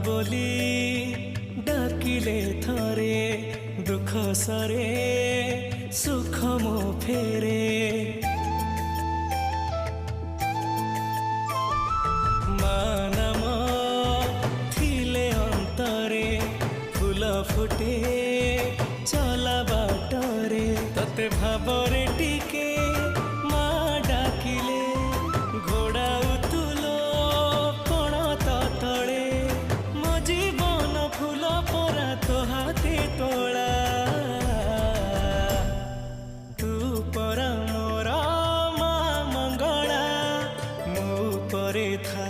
बोली डाकिले थरे दुख सरे सुख मो फेरे मानम थिले अंतरे फूल फुटे चला बाटरे तते भाबरे टिके माँ डाकिले घोड़ा उतुलो पण तले मो जीवन फूल परा तो हाथे तोड़ा तू परा मोरा माँ मंगला मो परे था